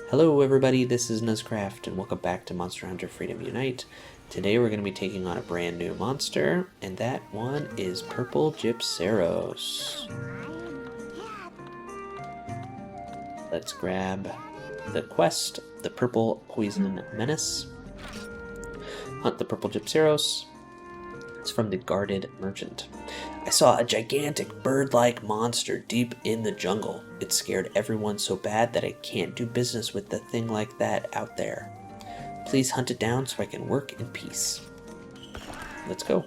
Hello everybody, this is Nuzcraft and welcome back to Monster Hunter Freedom Unite. Today we're going to be taking on a brand new monster, and that one is Purple Gypceros. Let's grab the quest, the Purple Poison Menace. Hunt the Purple Gypceros. It's from the Guarded Merchant. I saw a gigantic bird-like monster deep in the jungle. It scared everyone so bad that I can't do business with a thing like that out there. Please hunt it down so I can work in peace. Let's go.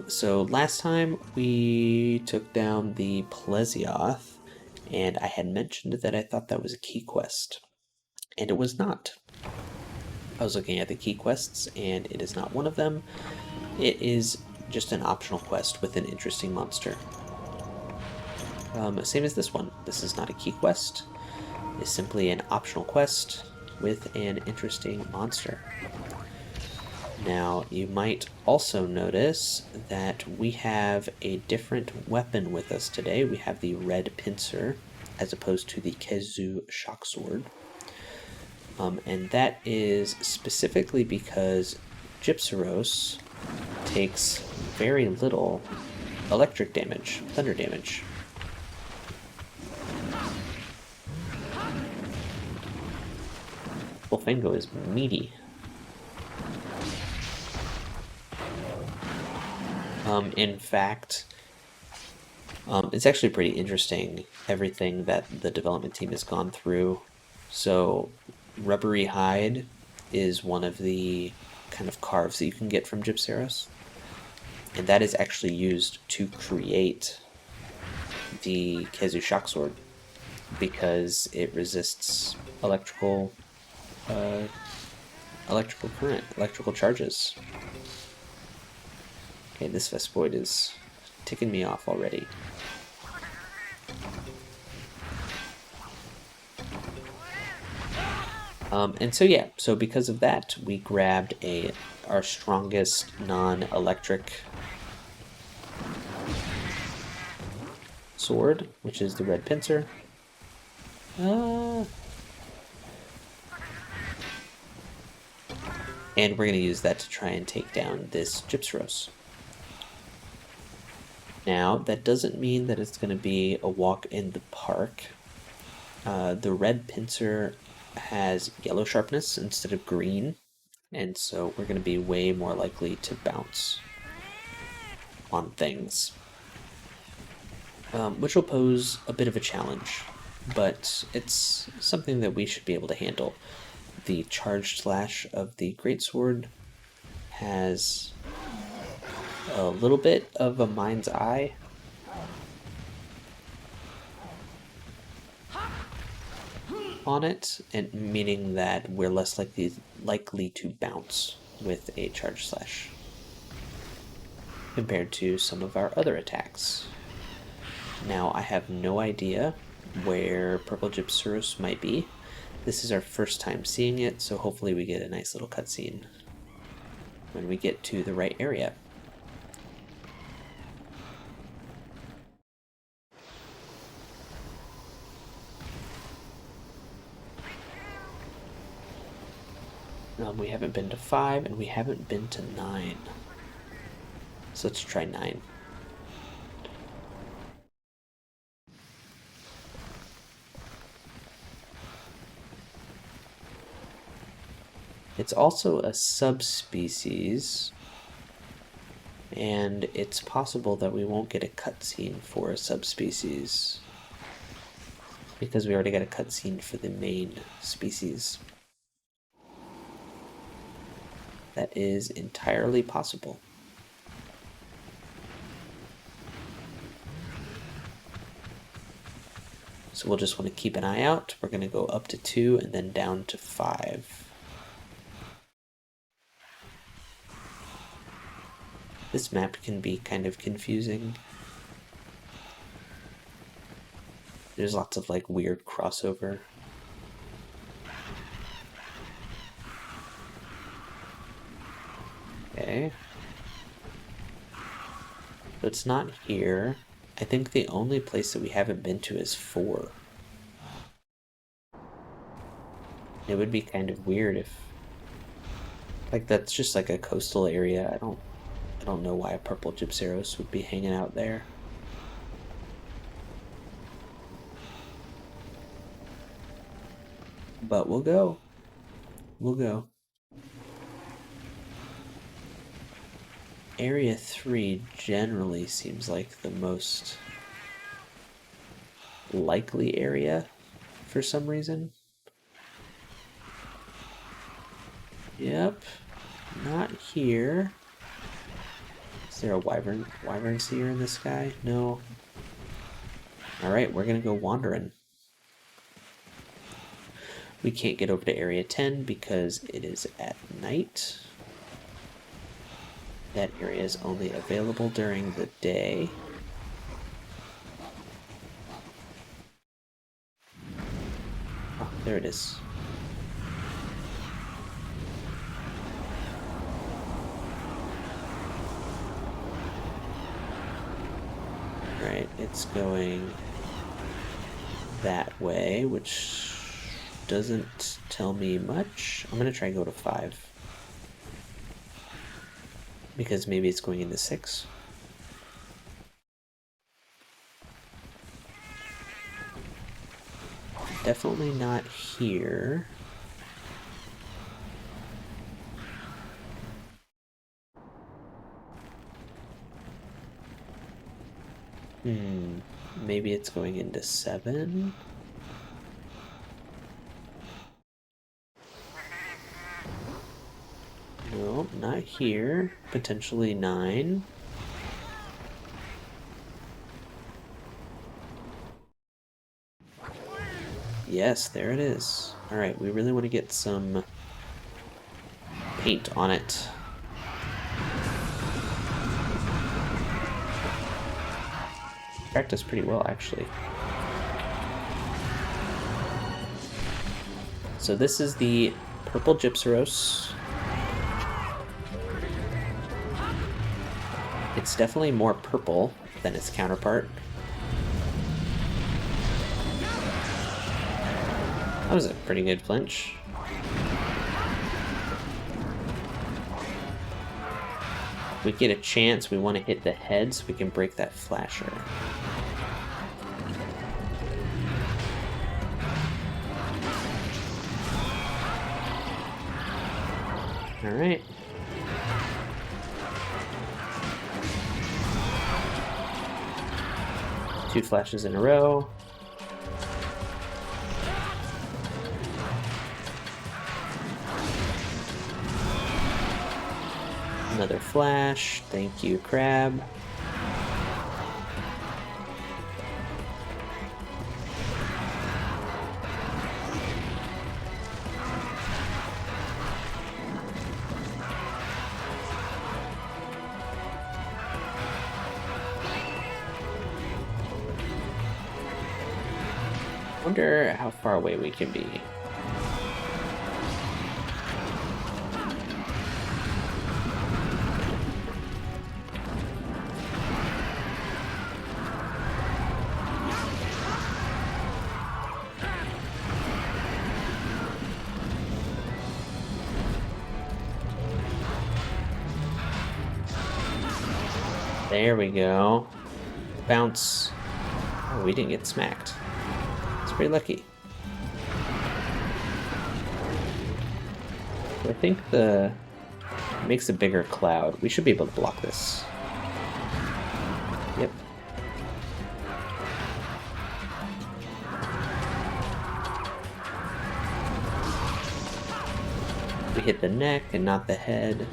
So last time we took down the Plesioth, and I had mentioned that I thought that was a key quest, and it was not. I was looking at the key quests, and it is not one of them. It is just an optional quest with an interesting monster. Same as this one. This is not a key quest. It's simply an optional quest with an interesting monster. Now, you might also notice that we have a different weapon with us today. We have the red pincer as opposed to the Khezu Shock Sword. And that is specifically because Gypceros takes very little electric damage, thunder damage. Bullfango is meaty. In fact, it's actually pretty interesting, everything that the development team has gone through. So, rubbery hide is one of the kind of carves that you can get from Gypceros, and that is actually used to create the Khezu Shock Sword because it resists electrical current, electrical charges. Okay, this Vespoid is ticking me off already. And so yeah, so because of that, we grabbed our strongest non-electric sword, which is the red pincer. And we're going to use that to try and take down this Gypceros. Now, that doesn't mean that it's going to be a walk in the park. The red pincer has yellow sharpness instead of green, and so we're going to be way more likely to bounce on things, which will pose a bit of a challenge, but it's something that we should be able to handle. The charged slash of the greatsword has a little bit of a mind's eye. On it, and meaning that we're less likely to bounce with a charge slash compared to some of our other attacks. Now, I have no idea where Purple Gypceros might be. This is our first time seeing it, so hopefully we get a nice little cutscene when we get to the right area. We haven't been to 5, and we haven't been to 9. So let's try 9. It's also a subspecies, and it's possible that we won't get a cutscene for a subspecies because we already got a cutscene for the main species. That is entirely possible. So we'll just want to keep an eye out. We're going to go up to 2 and then down to 5. This map can be kind of confusing. There's lots of like weird crossover. Okay. So it's not here. I think the only place that we haven't been to is 4. It would be kind of weird if, like, that's just like a coastal area. I don't know why a purple Gypceros would be hanging out there. But we'll go. We'll go. Area 3 generally seems like the most likely area for some reason. Yep. Not here. Is there a wyvern seer in the sky? No. Alright, we're gonna go wandering. We can't get over to Area 10 because it is at night. That area is only available during the day. Oh, there it is. Right, it's going that way, which doesn't tell me much. I'm gonna try to go to 5. Because maybe it's going into 6. Definitely not here. Maybe it's going into 7? No, not here. Potentially 9. Yes, there it is. Alright, we really want to get some paint on it. Practice pretty well, actually. So this is the purple Gypceros. It's definitely more purple than its counterpart. That was a pretty good flinch. If we get a chance, we want to hit the head so we can break that flasher. Alright. Two flashes in a row. Another flash. Thank you, crab. Wonder how far away we can be. There we go. Bounce. Oh, we didn't get smacked. It's pretty lucky. I think it makes a bigger cloud. We should be able to block this. Yep. We hit the neck and not the head.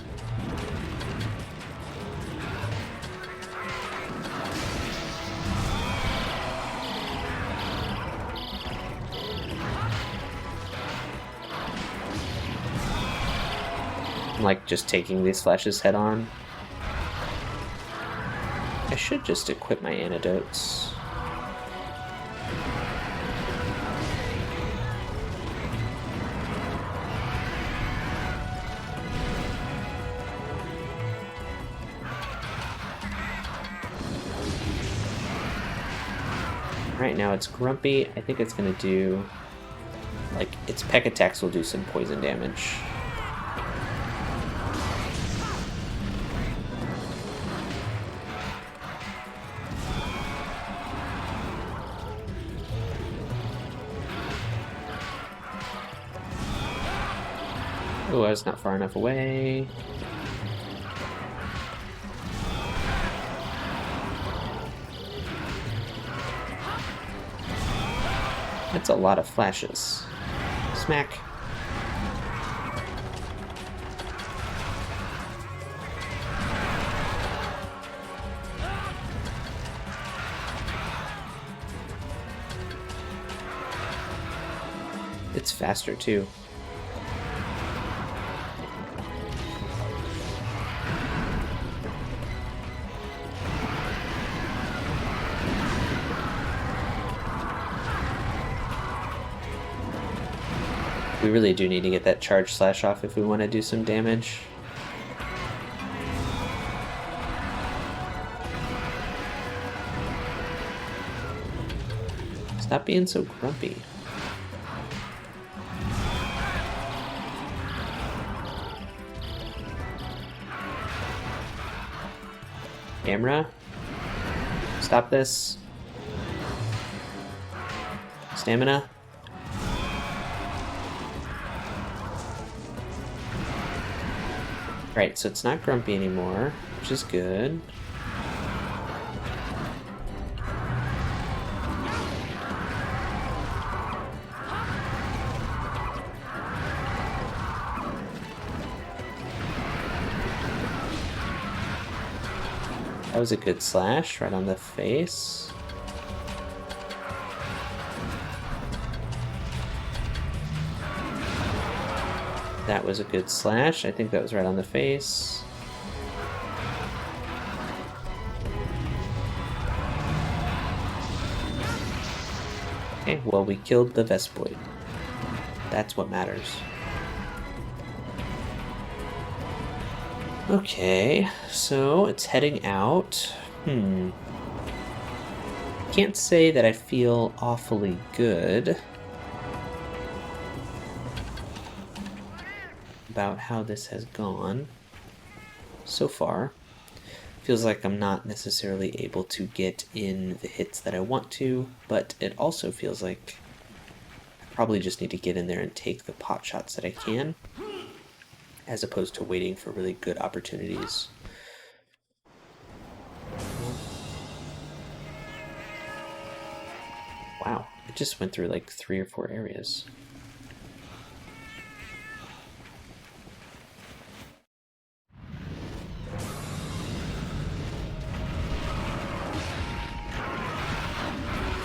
Like just taking these flashes head on. I should just equip my antidotes. Right now it's grumpy. I think it's gonna do Like, its peck attacks will do some poison damage. Oh, I was not far enough away. That's a lot of flashes. Smack. It's faster too. We really do need to get that charge slash off if we want to do some damage. Stop being so grumpy. Camera? Stop this. Stamina? Right, so it's not grumpy anymore, which is good. That was a good slash right on the face. That was a good slash. I think that was right on the face. Okay, well, we killed the Vespoid. That's what matters. Okay, so it's heading out. Can't say that I feel awfully good about how this has gone so far. Feels like I'm not necessarily able to get in the hits that I want to, but it also feels like I probably just need to get in there and take the pot shots that I can, as opposed to waiting for really good opportunities. Wow, it just went through like 3 or 4 areas.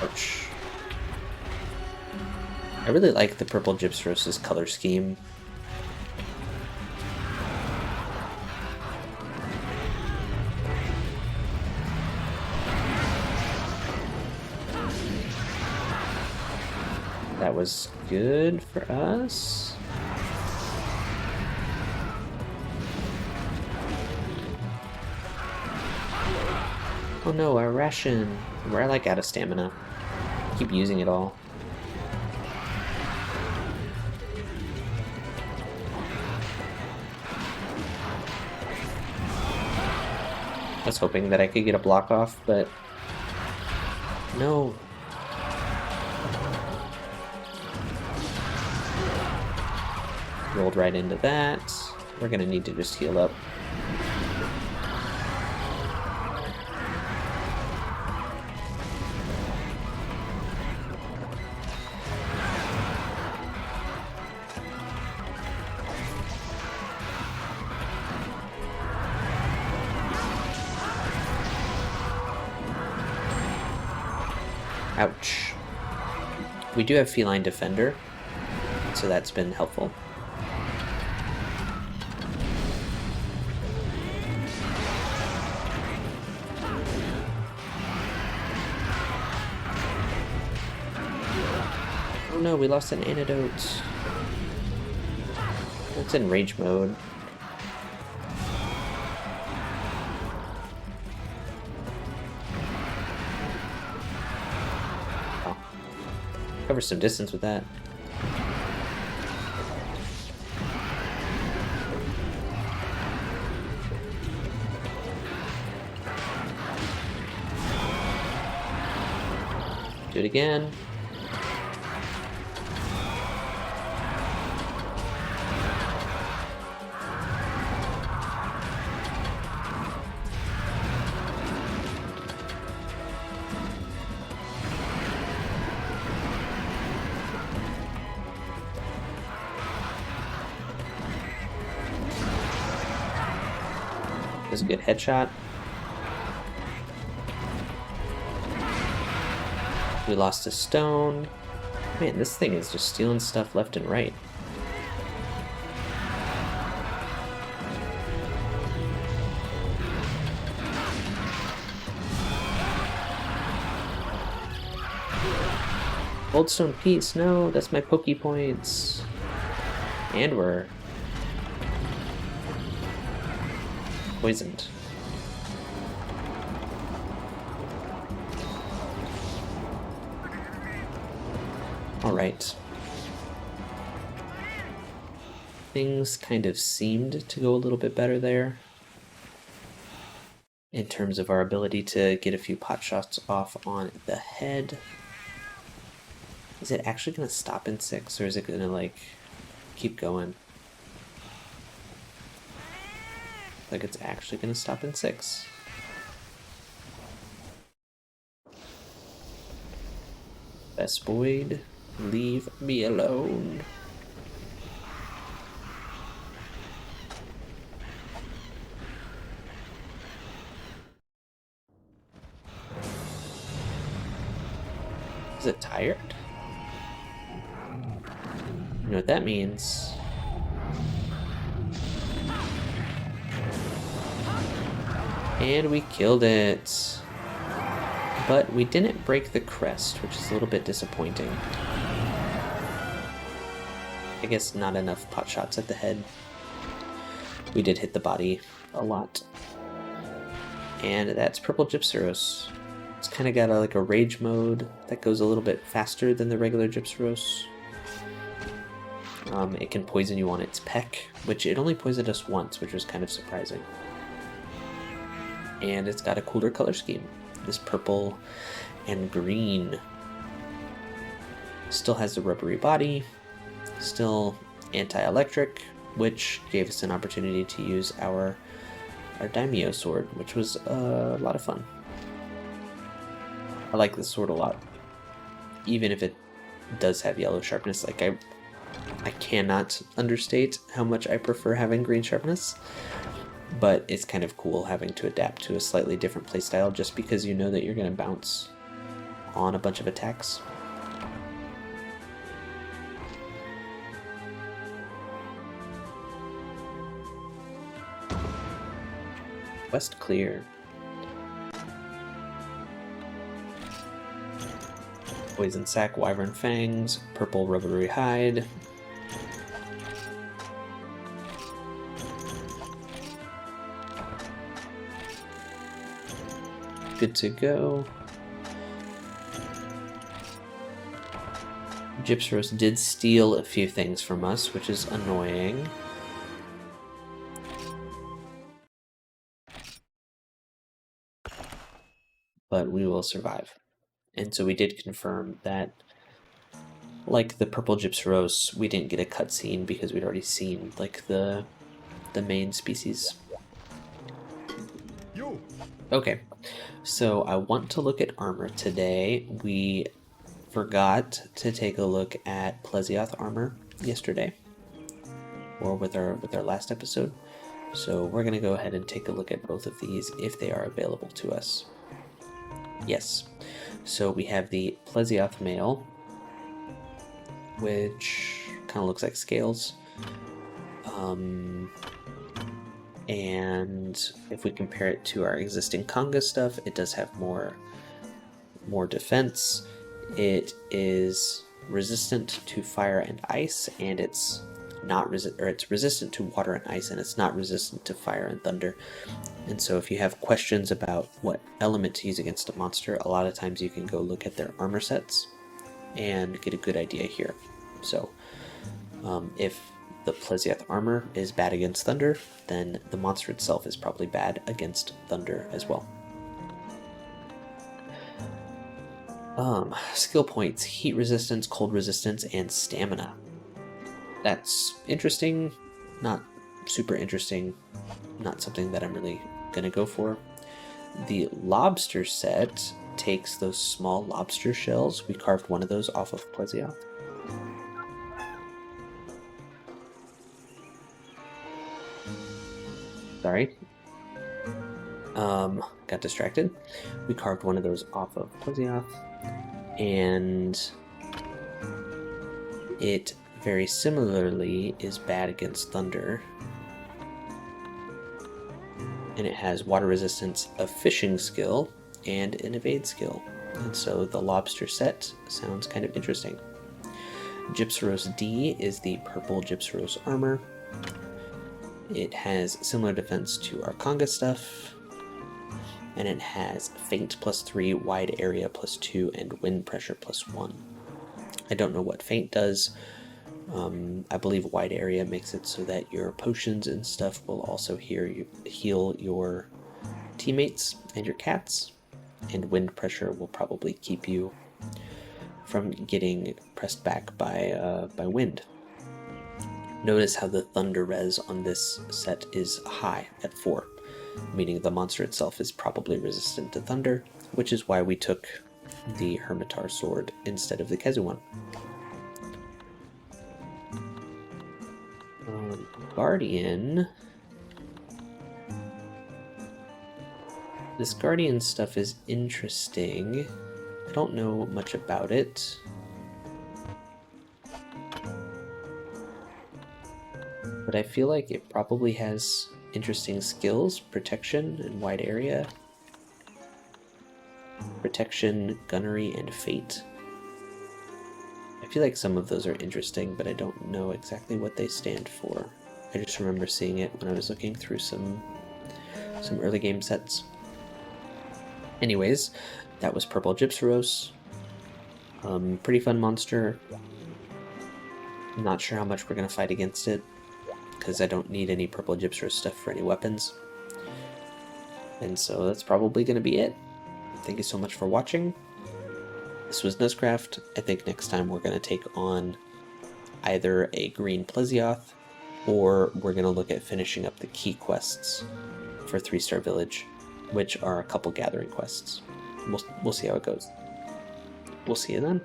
Ouch. I really like the purple Gypceros' color scheme. That was good for us. Oh no, our ration. We're like out of stamina. Keep using it all. I was hoping that I could get a block off, but no. Rolled right into that. We're gonna need to just heal up. Ouch. We do have Feline Defender, so that's been helpful. Oh no, we lost an antidote. It's in rage mode. Cover some distance with that. Do it again. That's a good headshot. We lost a stone. Man, this thing is just stealing stuff left and right. Goldstone piece, no, that's my pokey points. And we're poisoned. Alright. Things kind of seemed to go a little bit better there in terms of our ability to get a few pot shots off on the head. Is it actually going to stop in 6, or is it going to, like, keep going? Like it's actually going to stop in 6. Vespoid, leave me alone. Is it tired? You know what that means? And we killed it. But we didn't break the crest, which is a little bit disappointing. I guess not enough pot shots at the head. We did hit the body a lot. And that's purple Gypceros. It's kind of got like a rage mode that goes a little bit faster than the regular Gypceros. It can poison you on its peck, which it only poisoned us once, which was kind of surprising. And it's got a cooler color scheme. This purple and green. Still has the rubbery body, still anti-electric, which gave us an opportunity to use our Daimyo sword, which was a lot of fun. I like this sword a lot, even if it does have yellow sharpness. Like I cannot understate how much I prefer having green sharpness. But it's kind of cool having to adapt to a slightly different playstyle just because you know that you're going to bounce on a bunch of attacks. Quest clear. Poison sac, wyvern fangs, purple rubbery hide. Good to go. Gypceros did steal a few things from us, which is annoying. But we will survive. And so we did confirm that, like the purple Gypceros, we didn't get a cutscene because we'd already seen like the main species. Okay, so I want to look at armor today. We forgot to take a look at Plesioth armor yesterday, or with our last episode. So we're gonna go ahead and take a look at both of these if they are available to us. Yes, so we have the Plesioth mail, which kind of looks like scales. And if we compare it to our existing Conga stuff, it does have more defense. It is resistant to fire and ice, and it's it's resistant to water and ice, and it's not resistant to fire and thunder. And so if you have questions about what element to use against a monster, a lot of times you can go look at their armor sets and get a good idea here. So if the Plesioth armor is bad against thunder, then the monster itself is probably bad against thunder as well. Skill points: heat resistance, cold resistance, and stamina. That's interesting, not super interesting, not something that I'm really gonna go for. The lobster set takes those small lobster shells. We carved one of those off of Plesioth. Sorry. Got distracted. We carved one of those off of Plesioth, and it very similarly is bad against thunder. And it has water resistance, a fishing skill, and an evade skill. And so the lobster set sounds kind of interesting. Gypceros D is the purple Gypceros armor. It has similar defense to our Conga stuff, and it has Feint +3, wide area +2, and wind pressure +1. I don't know what Feint does. I believe wide area makes it so that your potions and stuff will also heal your teammates and your cats, and wind pressure will probably keep you from getting pressed back by wind. Notice how the thunder res on this set is high at 4, meaning the monster itself is probably resistant to thunder, which is why we took the Hermitaur sword instead of the Khezu one. Guardian. This Guardian stuff is interesting. I don't know much about it. But I feel like it probably has interesting skills: protection and wide area. Protection, gunnery, and fate. I feel like some of those are interesting, but I don't know exactly what they stand for. I just remember seeing it when I was looking through some early game sets. Anyways, that was purple Gypceros. Pretty fun monster. I'm not sure how much we're going to fight against it, because I don't need any purple Gypceros stuff for any weapons. And so that's probably going to be it. Thank you so much for watching. This was Nuzcraft. I think next time we're going to take on either a green Plesioth, or we're going to look at finishing up the key quests for 3-Star Village, which are a couple gathering quests. We'll see how it goes. We'll see you then.